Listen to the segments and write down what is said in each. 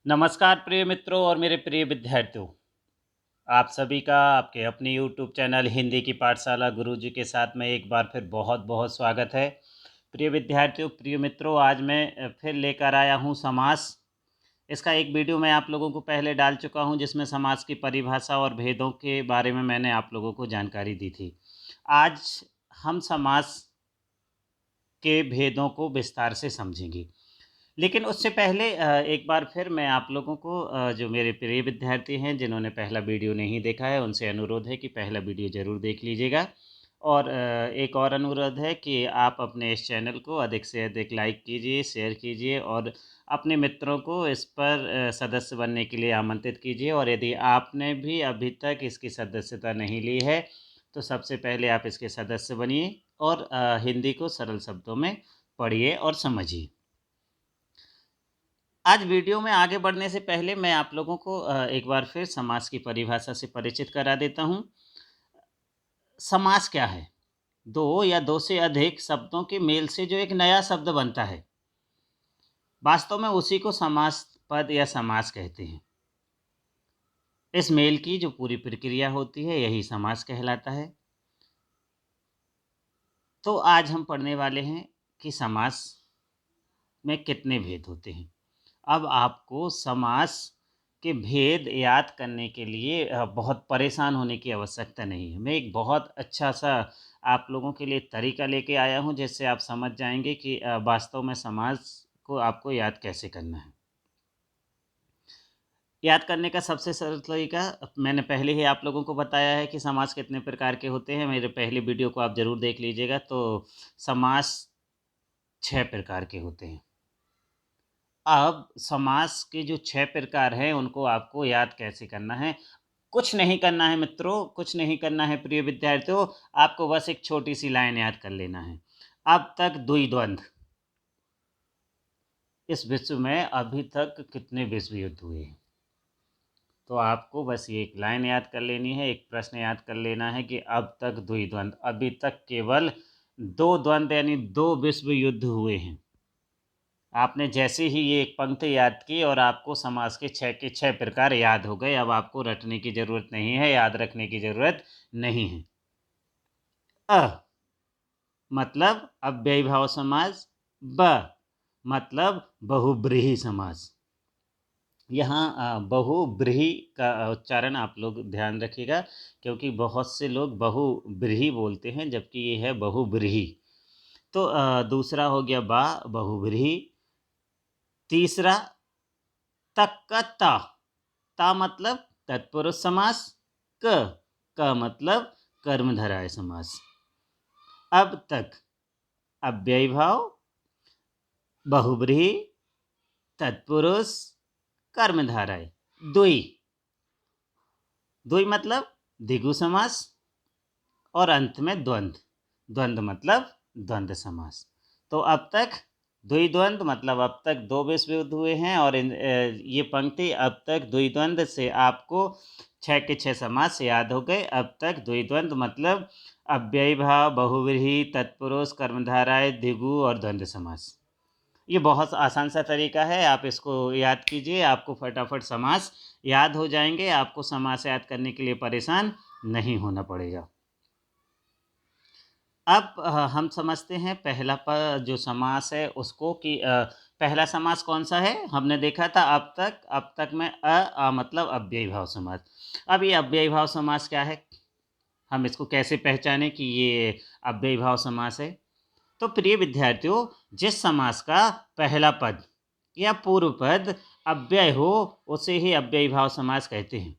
नमस्कार प्रिय मित्रों और मेरे प्रिय विद्यार्थियों। आप सभी का आपके अपने YouTube चैनल हिंदी की पाठशाला गुरुजी के साथ में एक बार फिर बहुत बहुत स्वागत है। प्रिय विद्यार्थियों, प्रिय मित्रों, आज मैं फिर लेकर आया हूँ समास। इसका एक वीडियो मैं आप लोगों को पहले डाल चुका हूँ जिसमें समास की परिभाषा और भेदों के बारे में मैंने आप लोगों को जानकारी दी थी। आज हम समास के भेदों को विस्तार से समझेंगे। लेकिन उससे पहले एक बार फिर मैं आप लोगों को जो मेरे प्रिय विद्यार्थी हैं जिन्होंने पहला वीडियो नहीं देखा है उनसे अनुरोध है कि पहला वीडियो ज़रूर देख लीजिएगा। और एक और अनुरोध है कि आप अपने इस चैनल को अधिक से अधिक लाइक कीजिए, शेयर कीजिए और अपने मित्रों को इस पर सदस्य बनने के लिए आमंत्रित कीजिए। और यदि आपने भी अभी तक इसकी सदस्यता नहीं ली है तो सबसे पहले आप इसके सदस्य बनिए और हिंदी को सरल शब्दों में पढ़िए और समझिए। आज वीडियो में आगे बढ़ने से पहले मैं आप लोगों को एक बार फिर समास की परिभाषा से परिचित करा देता हूँ। समास क्या है? दो या दो से अधिक शब्दों के मेल से जो एक नया शब्द बनता है, वास्तव में उसी को समास पद या समास कहते हैं। इस मेल की जो पूरी प्रक्रिया होती है यही समास कहलाता है। तो आज हम पढ़ने वाले हैं कि समास में कितने भेद होते हैं। अब आपको समास के भेद याद करने के लिए बहुत परेशान होने की आवश्यकता नहीं है। मैं एक बहुत अच्छा सा आप लोगों के लिए तरीका लेके आया हूँ जिससे आप समझ जाएंगे कि वास्तव में समास को आपको याद कैसे करना है। याद करने का सबसे सरल तरीका मैंने पहले ही आप लोगों को बताया है कि समास कितने प्रकार के होते हैं। मेरे पहले वीडियो को आप ज़रूर देख लीजिएगा। तो समास 6 प्रकार के होते हैं। अब समास के जो 6 प्रकार हैं उनको आपको याद कैसे करना है? कुछ नहीं करना है मित्रों, कुछ नहीं करना है प्रिय विद्यार्थियों, आपको बस एक छोटी-सी लाइन याद कर लेना है। अब तक द्वि-द्वंद्व। इस विश्व में अभी तक कितने विश्व युद्ध हुए हैं? तो आपको बस ये एक लाइन याद कर लेनी है, एक प्रश्न याद कर लेना है कि अब तक द्वि-द्वंद्व, अभी तक केवल 2 द्वंद्व यानी 2 विश्व युद्ध हुए हैं। आपने जैसे ही ये एक पंक्ति याद की और आपको समास के 6 के 6 प्रकार याद हो गए। अब आपको रटने की ज़रूरत नहीं है, याद रखने की ज़रूरत नहीं है। मतलब अव्ययीभाव समास, ब मतलब बहुब्रीहि समास। यहाँ बहुब्रीहि का उच्चारण आप लोग ध्यान रखिएगा क्योंकि बहुत से लोग बहुब्रीहि बोलते हैं जबकि ये है बहुब्रीहि। तो दूसरा हो गया बा बहुब्रीहि। तीसरा तक का ता, ता मतलब तत्पुरुष समास, क का मतलब कर्मधारय समास। अब तक अव्ययीभाव, बहुब्रीहि, तत्पुरुष, कर्मधारय। द्वि, द्वि मतलब द्विगु समास और अंत में द्वंद्व, द्वंद्व मतलब द्वंद्व समास। तो अब तक द्वि-द्वंद्व मतलब अब तक 2 विश्व युद्ध हुए हैं और ये पंक्ति अब तक द्वि-द्वंद्व से आपको 6 के 6 समास याद हो गए। अब तक द्वि-द्वंद्व मतलब अव्ययीभाव, बहुव्रीहि, तत्पुरुष, कर्मधारय, द्विगु और द्वंद्व समास। ये बहुत आसान सा तरीका है, आप इसको याद कीजिए, आपको फटाफट समास याद हो जाएंगे। आपको समास याद करने के लिए परेशान नहीं होना पड़ेगा। अब हम समझते हैं पहला जो समास है उसको कि पहला समास कौन सा है? हमने देखा था अब तक में मतलब अव्ययीभाव समास। अब ये अव्ययीभाव समास क्या है? हम इसको कैसे पहचानें कि ये अव्ययीभाव समास है? तो प्रिय विद्यार्थियों, जिस समास का पहला पद या पूर्व पद अव्यय हो उसे ही अव्ययीभाव समास कहते हैं।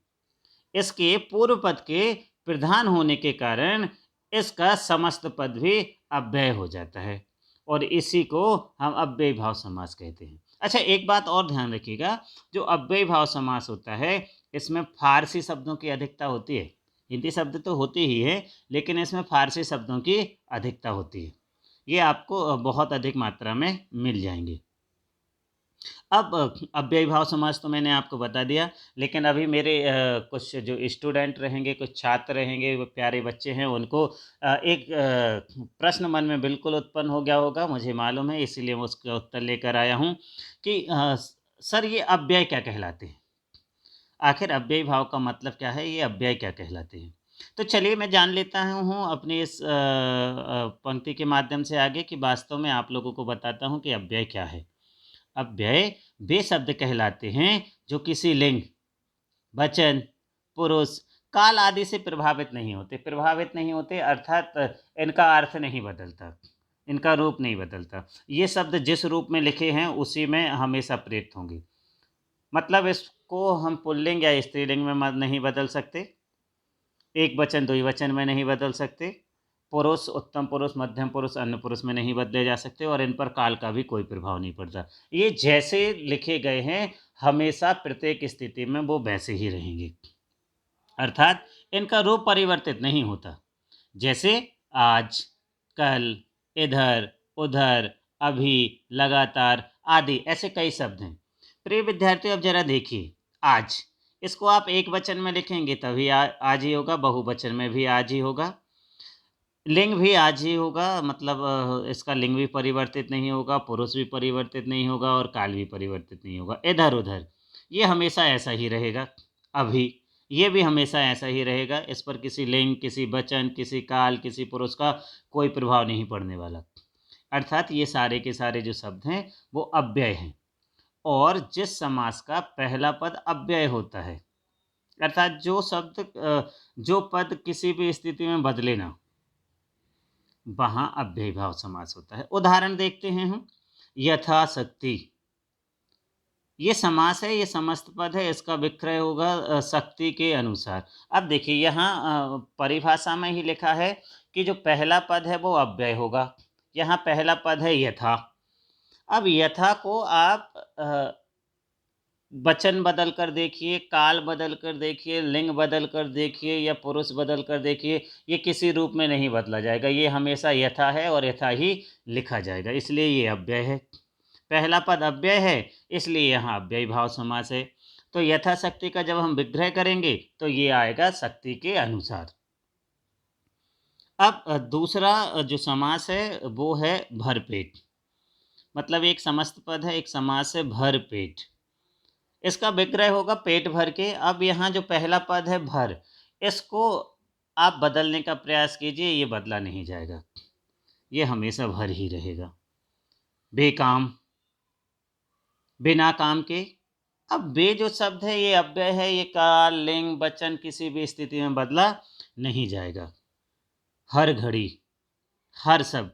इसके पूर्व पद के प्रधान होने के कारण इसका समस्त पद भी अव्यय हो जाता है और इसी को हम अव्ययीभाव समास कहते हैं। अच्छा, एक बात और ध्यान रखिएगा, जो अव्ययीभाव समास होता है इसमें फारसी शब्दों की अधिकता होती है। हिंदी शब्द तो होते ही हैं लेकिन इसमें फारसी शब्दों की अधिकता होती है। ये आपको बहुत अधिक मात्रा में मिल जाएंगे। अब अव्ययीभाव समास तो मैंने आपको बता दिया, लेकिन अभी मेरे कुछ जो स्टूडेंट रहेंगे, कुछ छात्र रहेंगे, वो प्यारे बच्चे हैं, उनको एक प्रश्न मन में बिल्कुल उत्पन्न हो गया होगा, मुझे मालूम है, इसीलिए मैं उसका उत्तर लेकर आया हूँ कि सर ये अव्यय क्या कहलाते हैं? आखिर अव्ययी भाव का मतलब क्या है? ये अव्यय क्या कहलाते हैं? तो चलिए मैं जान लेता हूँ अपनी इस पंक्ति के माध्यम से आगे कि वास्तव में आप लोगों को बताता हूँ कि अव्यय क्या है। अव्यय वे शब्द कहलाते हैं जो किसी लिंग, वचन, पुरुष, काल आदि से प्रभावित नहीं होते। प्रभावित नहीं होते अर्थात इनका अर्थ नहीं बदलता, इनका रूप नहीं बदलता। ये शब्द जिस रूप में लिखे हैं उसी में हमेशा प्रयुक्त होंगे। मतलब इसको हम पुल्लिंग या स्त्रीलिंग में नहीं बदल सकते, एक वचन द्विवचन में नहीं बदल सकते, पुरुष, उत्तम पुरुष, मध्यम पुरुष, अन्य पुरुष में नहीं बदले जा सकते और इन पर काल का भी कोई प्रभाव नहीं पड़ता। ये जैसे लिखे गए हैं हमेशा प्रत्येक स्थिति में वो वैसे ही रहेंगे, अर्थात इनका रूप परिवर्तित नहीं होता। जैसे आज, कल, इधर, उधर, अभी, लगातार आदि ऐसे कई शब्द हैं। प्रिय विद्यार्थियों, अब जरा देखिए, आज इसको आप एक वचन में लिखेंगे तभी आज ही होगा, बहुवचन में भी आज ही होगा, लिंग भी आज ही होगा, मतलब इसका लिंग भी परिवर्तित नहीं होगा, पुरुष भी परिवर्तित नहीं होगा और काल भी परिवर्तित नहीं होगा। इधर उधर ये हमेशा ऐसा ही रहेगा। अभी ये भी हमेशा ऐसा ही रहेगा। इस पर किसी लिंग, किसी वचन, किसी काल, किसी पुरुष का कोई प्रभाव नहीं पड़ने वाला। अर्थात ये सारे के सारे जो शब्द हैं वो अव्यय हैं। और जिस समास का पहला पद अव्यय होता है, अर्थात जो पद किसी भी स्थिति में बदले ना, वहाँ अव्ययी भाव समास होता है। उदाहरण देखते हैं हम, यथाशक्ति, ये समास है, ये समस्त पद है, इसका विक्रय होगा शक्ति के अनुसार। अब देखिए यहाँ परिभाषा में ही लिखा है कि जो पहला पद है वो अव्यय होगा। यहाँ पहला पद है यथा। अब यथा को आप वचन बदल कर देखिए, काल बदल कर देखिए, लिंग बदल कर देखिए या पुरुष बदल कर देखिए, ये किसी रूप में नहीं बदला जाएगा। ये हमेशा यथा है और यथा ही लिखा जाएगा, इसलिए ये अव्यय है। पहला पद अव्यय है, इसलिए यहाँ अव्ययी भाव समास है। तो यथाशक्ति का जब हम विग्रह करेंगे तो ये आएगा शक्ति के अनुसार। अब दूसरा जो समास है वो है भरपेट। मतलब एक समस्त पद है, एक समास है भरपेट। इसका विग्रह होगा पेट भर के। अब यहाँ जो पहला पद है भर, इसको आप बदलने का प्रयास कीजिए, ये बदला नहीं जाएगा, ये हमेशा भर ही रहेगा। बेकाम, बिना काम के। अब बे जो शब्द है ये अव्यय है, ये काल, लिंग, वचन किसी भी स्थिति में बदला नहीं जाएगा। हर घड़ी, हर शब्द,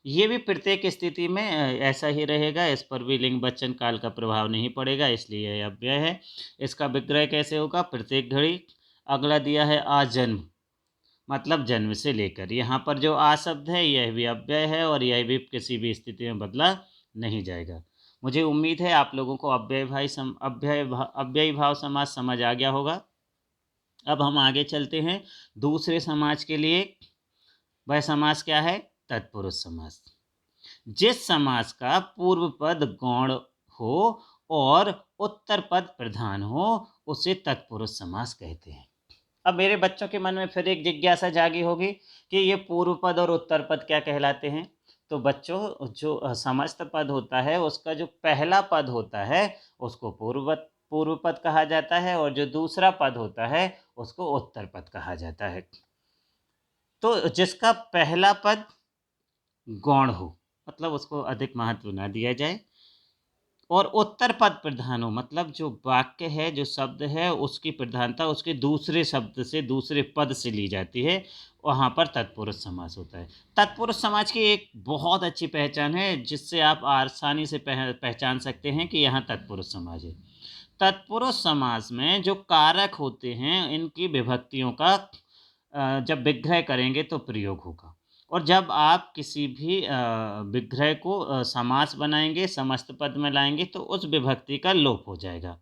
ये भी प्रत्येक स्थिति में ऐसा ही रहेगा। इस पर भी लिंग, वचन, काल का प्रभाव नहीं पड़ेगा, इसलिए यह अव्यय है। इसका विग्रह कैसे होगा? प्रत्येक घड़ी। अगला दिया है आजन्म, मतलब जन्म से लेकर। यहाँ पर जो आ शब्द है यह भी अव्यय है और यह भी किसी भी स्थिति में बदला नहीं जाएगा। मुझे उम्मीद है आप लोगों को अव्ययी भाव समास समझ आ गया होगा। अब हम आगे चलते हैं दूसरे समाज के लिए। वह समास क्या है? तत्पुरुष समास। जिस समास का पूर्व पद गौण हो और उत्तर पद प्रधान हो उसे तत्पुरुष समास कहते हैं। अब मेरे बच्चों के मन में फिर एक जिज्ञासा जागी होगी कि ये पूर्व पद और उत्तर पद क्या कहलाते हैं। तो बच्चों, जो समस्त पद होता है उसका जो पहला पद होता है उसको पूर्व पद कहा जाता है और जो दूसरा पद होता है उसको उत्तर पद कहा जाता है। तो जिसका पहला पद गौण हो, मतलब उसको अधिक महत्व ना दिया जाए, और उत्तर पद प्रधान हो, मतलब जो वाक्य है, जो शब्द है, उसकी प्रधानता उसके दूसरे शब्द से, दूसरे पद से ली जाती है, वहाँ पर तत्पुरुष समास होता है। तत्पुरुष समाज की एक बहुत अच्छी पहचान है जिससे आप आसानी से पहचान सकते हैं कि यहाँ तत्पुरुष समाज है। तत्पुरुष समास में जो कारक होते हैं इनकी विभक्तियों का जब विग्रह करेंगे तो प्रयोग होगा। और जब आप किसी भी विग्रह को समास बनाएंगे, समस्त पद में लाएंगे तो उस विभक्ति का लोप हो जाएगा।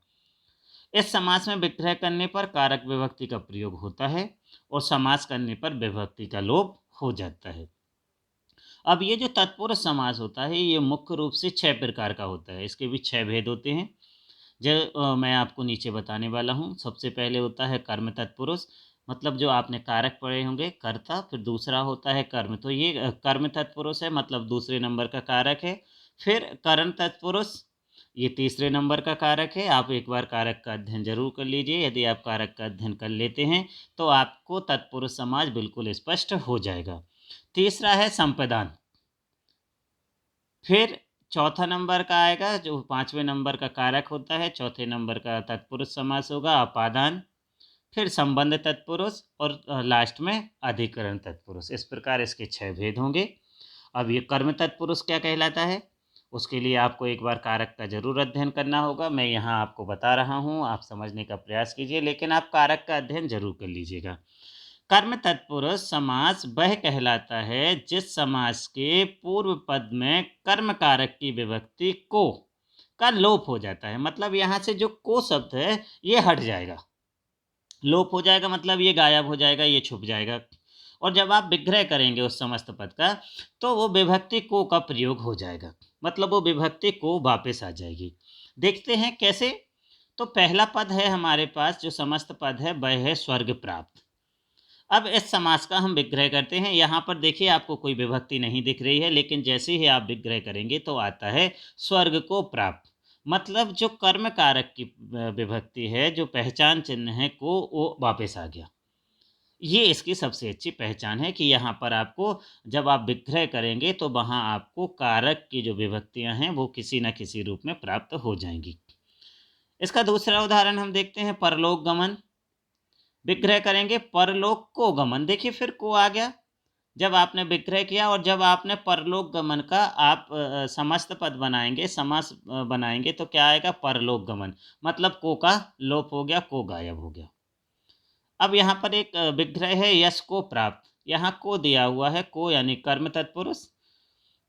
इस समास में विग्रह करने पर कारक विभक्ति का प्रयोग होता है और समास करने पर विभक्ति का लोप हो जाता है। अब ये जो तत्पुरुष समास होता है ये मुख्य रूप से 6 प्रकार का होता है। इसके भी 6 भेद होते हैं जो मैं आपको नीचे बताने वाला हूँ। सबसे पहले होता है कर्म तत्पुरुष, मतलब जो आपने कारक पढ़े होंगे कर्ता, फिर दूसरा होता है कर्म, तो ये कर्म तत्पुरुष है, मतलब दूसरे नंबर का कारक है। फिर करण तत्पुरुष, ये तीसरे नंबर का कारक है। आप एक बार कारक का अध्ययन ज़रूर कर लीजिए। यदि आप कारक का अध्ययन कर लेते हैं तो आपको तत्पुरुष समास बिल्कुल स्पष्ट हो जाएगा। तीसरा है संपदान। फिर चौथा नंबर का आएगा जो 5वें नंबर का कारक होता है, चौथे नंबर का तत्पुरुष समास होगा अपादान, फिर संबंध तत्पुरुष और लास्ट में अधिकरण तत्पुरुष। इस प्रकार इसके 6 भेद होंगे। अब ये कर्म तत्पुरुष क्या कहलाता है, उसके लिए आपको एक बार कारक का ज़रूर अध्ययन करना होगा। मैं यहाँ आपको बता रहा हूँ, आप समझने का प्रयास कीजिए, लेकिन आप कारक का अध्ययन ज़रूर कर लीजिएगा। कर्म तत्पुरुष समास वह कहलाता है जिस समास के पूर्व पद में कर्म कारक की विभक्ति को का लोप हो जाता है। मतलब यहाँ से जो को शब्द है ये हट जाएगा, लोप हो जाएगा, मतलब ये गायब हो जाएगा, ये छुप जाएगा। और जब आप विग्रह करेंगे उस समस्त पद का तो वो विभक्ति को का प्रयोग हो जाएगा, मतलब वो विभक्ति को वापस आ जाएगी। देखते हैं कैसे। तो पहला पद है हमारे पास, जो समस्त पद है वह है स्वर्ग प्राप्त। अब इस समास का हम विग्रह करते हैं। यहाँ पर देखिए आपको कोई विभक्ति नहीं दिख रही है, लेकिन जैसे ही आप विग्रह करेंगे तो आता है स्वर्ग को प्राप्त। मतलब जो कर्म कारक की विभक्ति है, जो पहचान चिन्ह है को, वो वापस आ गया। ये इसकी सबसे अच्छी पहचान है कि यहाँ पर आपको जब आप विग्रह करेंगे तो वहाँ आपको कारक की जो विभक्तियाँ हैं वो किसी न किसी रूप में प्राप्त हो जाएंगी। इसका दूसरा उदाहरण हम देखते हैं, परलोक गमन। विग्रह करेंगे परलोक को गमन, देखिए फिर को आ गया। जब आपने विग्रह किया और जब आपने परलोक गमन का आप समस्त पद बनाएंगे, समास बनाएंगे तो क्या आएगा, परलोक गमन। मतलब को का लोप हो गया, को गायब हो गया। अब यहाँ पर एक विग्रह है यश को प्राप्त। यहाँ को दिया हुआ है, को यानी कर्म तत्पुरुष।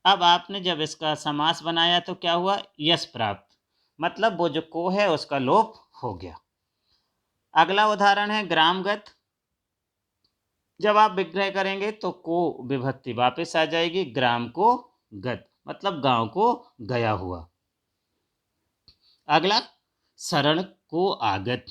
अब आपने जब इसका समास बनाया तो क्या हुआ, यश प्राप्त। मतलब वो जो को है उसका लोप हो गया। अगला उदाहरण है ग्रामगत। जब आप विग्रह करेंगे तो को विभक्ति वापस आ जाएगी, ग्राम को गत, मतलब गांव को गया हुआ। अगला शरण को आगत।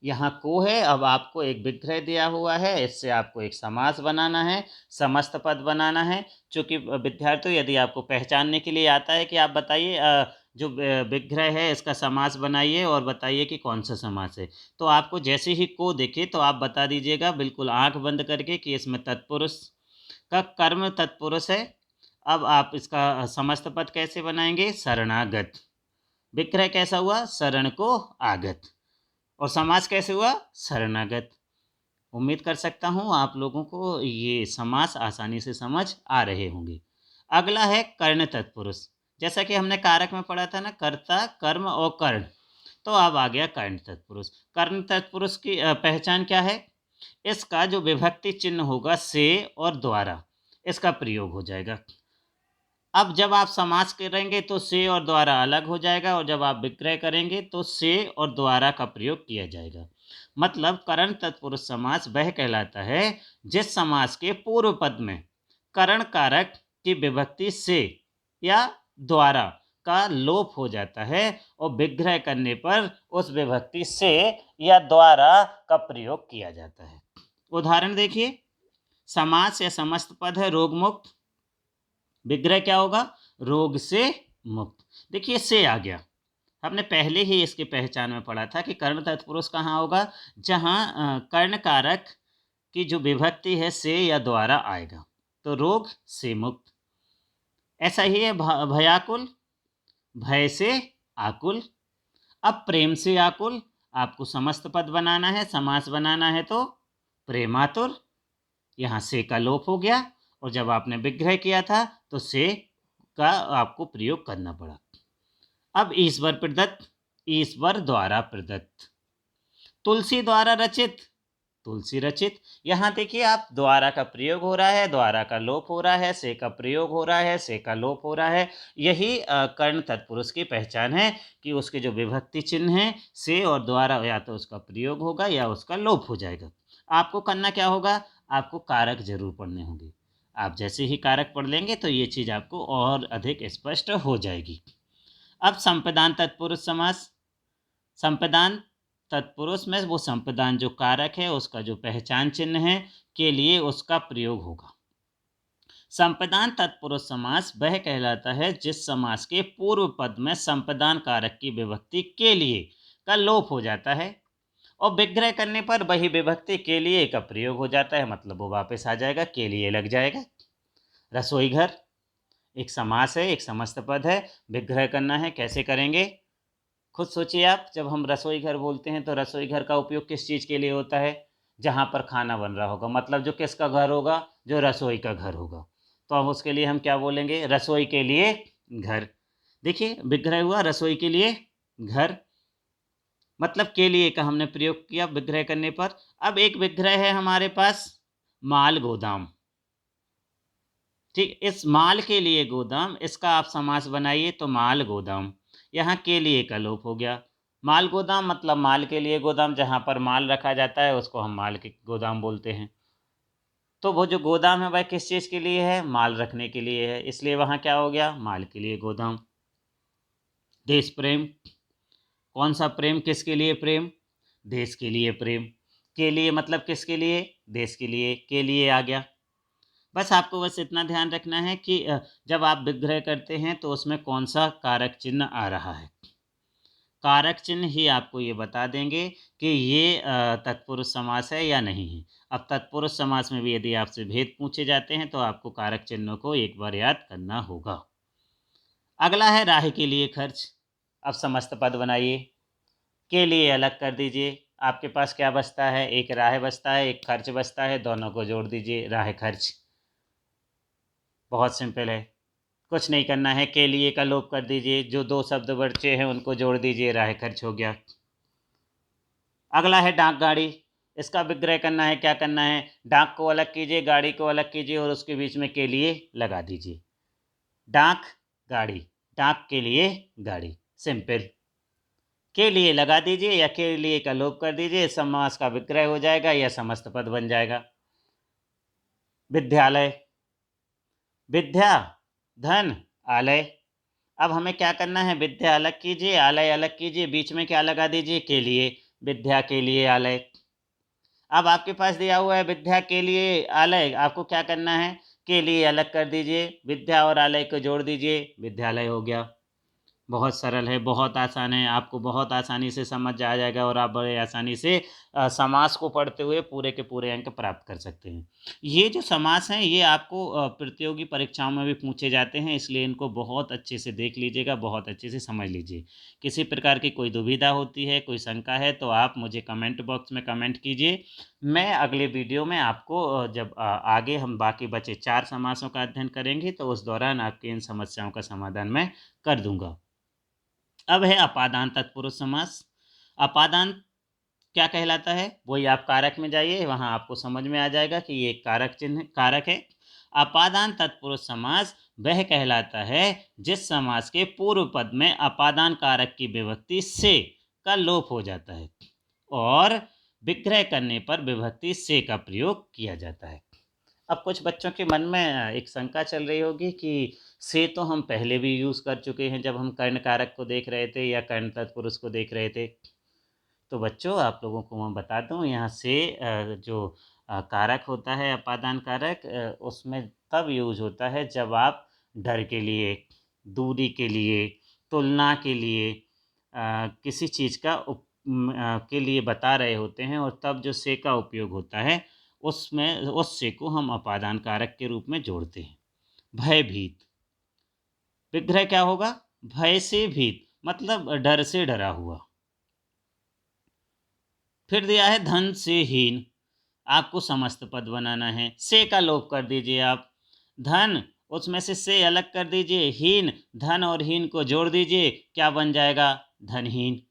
यहाँ को है, अब आपको एक विग्रह दिया हुआ है, इससे आपको एक समास बनाना है, समस्त पद बनाना है। चूँकि विद्यार्थियों यदि आपको पहचानने के लिए आता है कि आप बताइए जो विग्रह है इसका समास बनाइए और बताइए कि कौन सा समास है, तो आपको जैसे ही को दिखे तो आप बता दीजिएगा बिल्कुल आंख बंद करके कि इसमें तत्पुरुष का कर्म तत्पुरुष है। अब आप इसका समस्त पद कैसे बनाएंगे, शरणागत। विग्रह कैसा हुआ, शरण को आगत, और समास कैसे हुआ, शरणागत। उम्मीद कर सकता हूँ आप लोगों को ये समास आसानी से समझ आ रहे होंगे। अगला है कर्ण तत्पुरुष। जैसा कि हमने कारक में पढ़ा था ना, कर्ता कर्म और कर्ण, तो अब आ गया कर्ण तत्पुरुष। कर्ण तत्पुरुष की पहचान क्या है, इसका जो विभक्ति चिन्ह होगा से और द्वारा, इसका प्रयोग हो जाएगा। अब जब आप समास करेंगे तो से और द्वारा अलग हो जाएगा, और जब आप विग्रह करेंगे तो से और द्वारा का प्रयोग किया जाएगा। मतलब करण तत्पुरुष समास वह कहलाता है जिस समास के पूर्व पद में करण कारक की विभक्ति से या द्वारा का लोप हो जाता है और विग्रह करने पर उस विभक्ति से या द्वारा का प्रयोग किया जाता है। उदाहरण देखिए, समास या समस्त पद है रोग मुक्त। विग्रह क्या होगा, रोग से मुक्त। देखिए से आ गया, हमने पहले ही इसकी पहचान में पढ़ा था कि कर्ण तत्पुरुष कहाँ होगा, जहाँ कर्ण कारक की जो विभक्ति है से या द्वारा आएगा, तो रोग से मुक्त। ऐसा ही है भयाकुल, भय से आकुल। अब प्रेम से आकुल, आपको समस्त पद बनाना है, समास बनाना है, तो प्रेमातुर। यहाँ से का लोप हो गया, और जब आपने विग्रह किया था तो से का आपको प्रयोग करना पड़ा। अब ईश्वर प्रदत्त, ईश्वर द्वारा प्रदत्त। तुलसी द्वारा रचित, तुलसी रचित। यहाँ देखिए आप द्वारा का प्रयोग हो रहा है, द्वारा का लोप हो रहा है, से का प्रयोग हो रहा है, से का लोप हो रहा है। यही कर्ण तत्पुरुष की पहचान है कि उसके जो विभक्ति चिन्ह हैं से और द्वारा, या तो उसका प्रयोग होगा या उसका लोप हो जाएगा। आपको करना क्या होगा, आपको कारक जरूर पढ़ने होंगे। आप जैसे ही कारक पढ़ लेंगे तो ये चीज़ आपको और अधिक स्पष्ट हो जाएगी। अब संप्रदान तत्पुरुष समास। संप्रदान तत्पुरुष में वो संप्रदान जो कारक है उसका जो पहचान चिन्ह है के लिए उसका प्रयोग होगा। संपदान तत्पुरुष समास वह कहलाता है जिस समास के पूर्व पद में संपदान कारक की विभक्ति के लिए का लोप हो जाता है और विग्रह करने पर वही विभक्ति के लिए का प्रयोग हो जाता है, मतलब वो वापस आ जाएगा, के लिए लग जाएगा। रसोई घर एक समास है, एक समस्त पद है, विग्रह करना है, कैसे करेंगे खुद सोचिए आप। जब हम रसोई घर बोलते हैं तो रसोई घर का उपयोग किस चीज़ के लिए होता है? जहाँ पर खाना बन रहा होगा, मतलब जो किसका घर होगा? जो रसोई का घर होगा। तो अब उसके लिए हम क्या बोलेंगे? रसोई के लिए घर। देखिए विग्रह हुआ रसोई के लिए घर, मतलब के लिए का हमने प्रयोग किया विग्रह करने पर। अब एक विग्रह है हमारे पास माल गोदाम, ठीक, इस माल के लिए गोदाम, इसका आप समास बनाइए तो माल गोदाम, यहाँ के लिए का लोप हो गया। माल गोदाम मतलब माल के लिए गोदाम, जहाँ पर माल रखा जाता है उसको हम माल के गोदाम बोलते हैं। तो वो जो गोदाम है वह किस चीज़ के लिए है? माल रखने के लिए है, इसलिए वहाँ क्या हो गया? माल के लिए गोदाम। देश प्रेम, कौन सा प्रेम? किसके लिए प्रेम? देश के लिए प्रेम। के लिए मतलब किसके लिए? देश के लिए, के लिए आ गया। बस आपको बस इतना ध्यान रखना है कि जब आप विग्रह करते हैं तो उसमें कौन सा कारक चिन्ह आ रहा है। कारक चिन्ह ही आपको ये बता देंगे कि ये तत्पुरुष समास है या नहीं है। अब तत्पुरुष समास में भी यदि आपसे भेद पूछे जाते हैं तो आपको कारक चिन्हों को एक बार याद करना होगा। अगला है राह के लिए खर्च। अब समस्त पद बनाइए, के लिए अलग कर दीजिए। आपके पास क्या बचता है? एक राह बचता है, एक खर्च बचता है, दोनों को जोड़ दीजिए, राह खर्च। बहुत सिंपल है, कुछ नहीं करना है, के लिए का लोप कर दीजिए, जो दो शब्द बचे हैं उनको जोड़ दीजिए, राह खर्च हो गया। अगला है डाक गाड़ी, इसका विग्रह करना है, क्या करना है? डाक को अलग कीजिए, गाड़ी को अलग कीजिए और उसके बीच में के लिए लगा दीजिए। डाक गाड़ी, डाक के लिए गाड़ी, सिंपल। के लिए लगा दीजिए या के लिए का लोप कर दीजिए, समास का विग्रह हो जाएगा या समस्त पद बन जाएगा। विद्यालय, विद्या धन आलय। अब हमें क्या करना है? विद्या अलग कीजिए, आलय अलग कीजिए, बीच में क्या लगा दीजिए? के लिए, विद्या के लिए आलय। अब आपके पास दिया हुआ है विद्या के लिए आलय, आपको क्या करना है? के लिए अलग कर दीजिए, विद्या और आलय को जोड़ दीजिए, विद्यालय हो गया। बहुत सरल है, बहुत आसान है, आपको बहुत आसानी से समझ आ जाएगा और आप बड़े आसानी से समास को पढ़ते हुए पूरे के पूरे अंक प्राप्त कर सकते हैं। ये जो समास हैं ये आपको प्रतियोगी परीक्षाओं में भी पूछे जाते हैं, इसलिए इनको बहुत अच्छे से देख लीजिएगा, बहुत अच्छे से समझ लीजिए। किसी प्रकार की कोई दुविधा होती है, कोई शंका है तो आप मुझे कमेंट बॉक्स में कमेंट कीजिए। मैं अगले वीडियो में आपको जब आगे हम बाकी बचे 4 समासों का अध्ययन करेंगे तो उस दौरान आपकी इन समस्याओं का समाधान मैं कर दूँगा। अब है अपादान तत्पुरुष समास। अपादान क्या कहलाता है? वही आप कारक में जाइए, वहाँ आपको समझ में आ जाएगा कि ये कारक चिन्ह कारक है। अपादान तत्पुरुष समास वह कहलाता है जिस समास के पूर्व पद में अपादान कारक की विभक्ति से का लोप हो जाता है और विग्रह करने पर विभक्ति से का प्रयोग किया जाता है। अब कुछ बच्चों के मन में एक शंका चल रही होगी कि से तो हम पहले भी यूज़ कर चुके हैं जब हम कर्ण कारक को देख रहे थे या कर्ण तत्पुरुष को देख रहे थे। तो बच्चों आप लोगों को मैं बता दूं, यहाँ से जो कारक होता है अपादान कारक, उसमें तब यूज होता है जब आप डर के लिए, दूरी के लिए, तुलना के लिए, किसी चीज़ का के लिए बता रहे होते हैं और तब जो से का उपयोग होता है उसमें उस से को हम अपादान कारक के रूप में जोड़ते हैं। भयभीत, विग्रह क्या होगा? भय से भीत मतलब डर से डरा हुआ। फिर दिया है धन से हीन, आपको समस्त पद बनाना है, से का लोप कर दीजिए आप। धन उसमें से अलग कर दीजिए, हीन धन और हीन को जोड़ दीजिए, क्या बन जाएगा? धनहीन।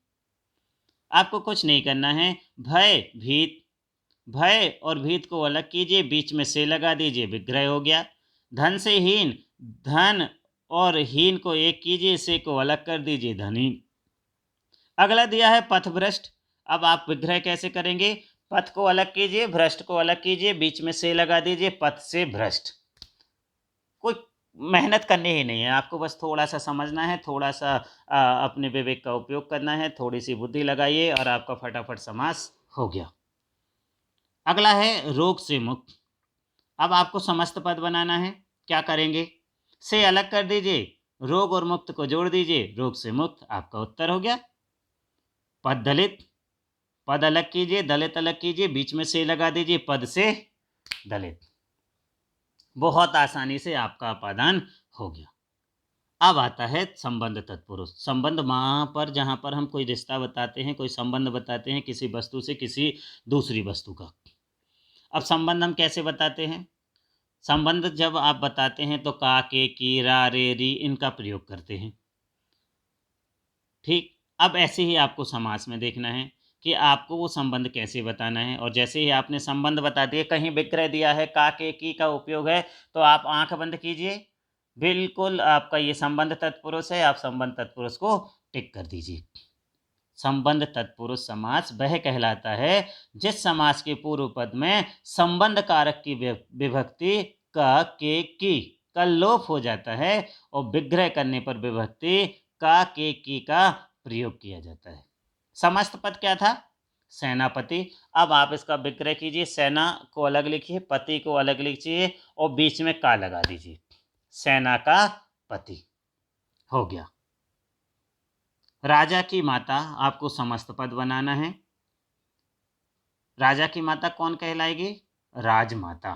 आपको कुछ नहीं करना है, भय भीत, भय और भीत को अलग कीजिए, बीच में से लगा दीजिए, विग्रह हो गया। धन से हीन, धन और हीन को एक कीजिए, से को अलग कर दीजिए, धनहीन। अगला दिया है पथभ्रष्ट। अब आप विग्रह कैसे करेंगे? पथ को अलग कीजिए, भ्रष्ट को अलग कीजिए, बीच में से लगा दीजिए, पथ से भ्रष्ट। कोई मेहनत करनी ही नहीं है, आपको बस थोड़ा सा समझना है, थोड़ा सा अपने विवेक का उपयोग करना है, थोड़ी सी बुद्धि लगाइए और आपका फटाफट समास हो गया। अगला है रोग से मुक्त। अब आपको समस्त पद बनाना है, क्या करेंगे? से अलग कर दीजिए, रोग और मुक्त को जोड़ दीजिए, रोग से मुक्त आपका उत्तर हो गया। पद दलित, पद अलग कीजिए, दलित अलग कीजिए, बीच में से लगा दीजिए, पद से दलित। बहुत आसानी से आपका अपादान हो गया। अब आता है संबंध तत्पुरुष। संबंध वहाँ पर जहाँ पर हम कोई रिश्ता बताते हैं, कोई संबंध बताते हैं किसी वस्तु से किसी दूसरी वस्तु का। अब संबंध हम कैसे बताते हैं? संबंध जब आप बताते हैं तो का, के, की, रा, रे, री इनका प्रयोग करते हैं। ठीक, अब ऐसे ही आपको समास में देखना है कि आपको वो संबंध कैसे बताना है। और जैसे ही आपने संबंध बता दिए, कहीं विग्रह दिया है का, के, की का उपयोग है, तो आप आंख बंद कीजिए, बिल्कुल आपका ये संबंध तत्पुरुष है, आप संबंध तत्पुरुष को टिक कर दीजिए। संबंध तत्पुरुष समास वह कहलाता है जिस समास के पूर्व पद में संबंध कारक की विभक्ति का, के, की का लोप हो जाता है और विग्रह करने पर विभक्ति का, के, की का प्रयोग किया जाता है। समस्त पद क्या था? सेनापति। अब आप इसका विग्रह कीजिए, सेना को अलग लिखिए, पति को अलग लिखिए और बीच में का लगा दीजिए, सेना का पति हो गया। राजा की माता आपको समस्त पद बनाना है। राजा की माता कौन कहलाएगी? राजमाता।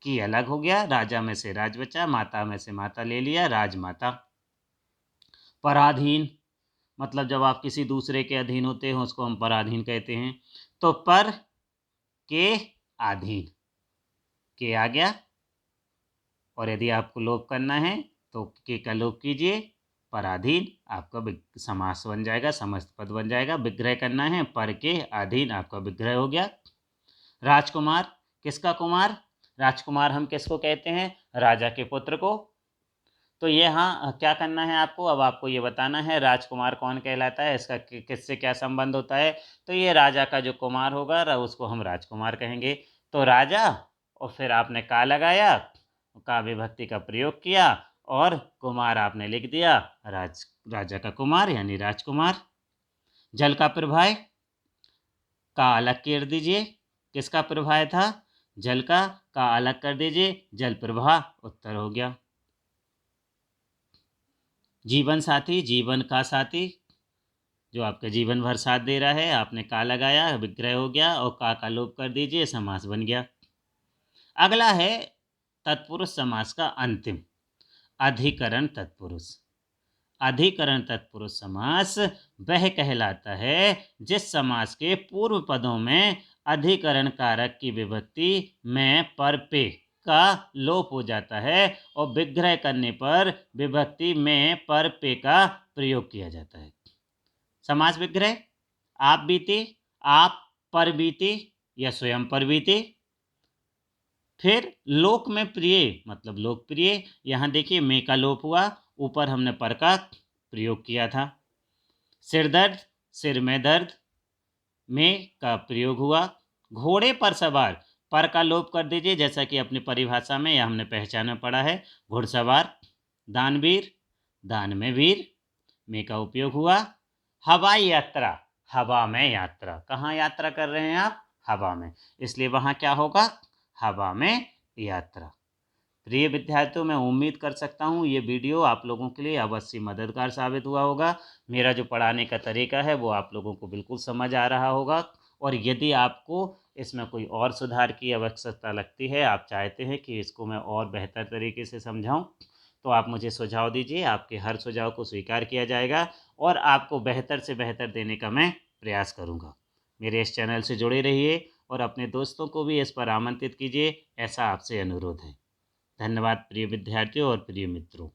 की अलग हो गया, राजा में से राज बचा, माता में से माता ले लिया, राजमाता। पराधीन मतलब जब आप किसी दूसरे के अधीन होते हैं उसको हम पराधीन कहते हैं। तो पर के अधीन, के आ गया, और यदि आपको लोप करना है तो के का लोप कीजिए, पराधीन आपका समास बन जाएगा, समस्त पद बन जाएगा। विग्रह करना है, पर के अधीन आपका विग्रह हो गया। राजकुमार, किसका कुमार? राजकुमार हम किसको कहते हैं? राजा के पुत्र को। तो ये हाँ क्या करना है आपको, अब आपको ये बताना है राजकुमार कौन कहलाता है, इसका किससे क्या संबंध होता है। तो ये राजा का जो कुमार होगा उसको हम राजकुमार कहेंगे। तो राजा और फिर आपने का लगाया, का विभक्ति का प्रयोग किया और कुमार आपने लिख दिया, राजा का कुमार यानी राजकुमार। जल का प्रभाय, का अलग कर दीजिए, किसका प्रभाय था? जल का अलग कर दीजिए, जल प्रवाह उत्तर हो गया। जीवन साथी, जीवन का साथी जो आपके जीवन भर साथ दे रहा है, आपने का लगाया, विग्रह हो गया और का लोप कर दीजिए, समास बन गया। अगला है तत्पुरुष समास का अंतिम, अधिकरण तत्पुरुष। अधिकरण तत्पुरुष समास वह कहलाता है जिस समास के पूर्व पदों में अधिकरण कारक की विभक्ति में पर पे का लोप हो जाता है और विग्रह करने पर विभक्ति में पर पे का प्रयोग किया जाता है। समास विग्रह, आप बीते, आप पर बीते या स्वयं पर बीते। फिर लोक में प्रिय मतलब लोकप्रिय, यहाँ देखिए में का लोप हुआ, ऊपर हमने पर का प्रयोग किया था। सिर दर्द, सिर में दर्द, में का प्रयोग हुआ। घोड़े पर सवार, पर का लोप कर दीजिए, जैसा कि अपनी परिभाषा में या हमने पहचान में पढ़ा है, घुड़सवार। दानवीर, दान में वीर, में का उपयोग हुआ। हवाई यात्रा, हवा में यात्रा, कहाँ यात्रा कर रहे हैं आप? हवा में, इसलिए वहाँ क्या होगा? हवा में यात्रा। प्रिय विद्यार्थियों, मैं उम्मीद कर सकता हूँ ये वीडियो आप लोगों के लिए अवश्य मददगार साबित हुआ होगा। मेरा जो पढ़ाने का तरीका है वो आप लोगों को बिल्कुल समझ आ रहा होगा। और यदि आपको इसमें कोई और सुधार की आवश्यकता लगती है, आप चाहते हैं कि इसको मैं और बेहतर तरीके से समझाऊं, तो आप मुझे सुझाव दीजिए। आपके हर सुझाव को स्वीकार किया जाएगा और आपको बेहतर से बेहतर देने का मैं प्रयास करूँगा। मेरे इस चैनल से जुड़े रहिए और अपने दोस्तों को भी इस पर आमंत्रित कीजिए, ऐसा आपसे अनुरोध है। धन्यवाद प्रिय विद्यार्थियों और प्रिय मित्रों।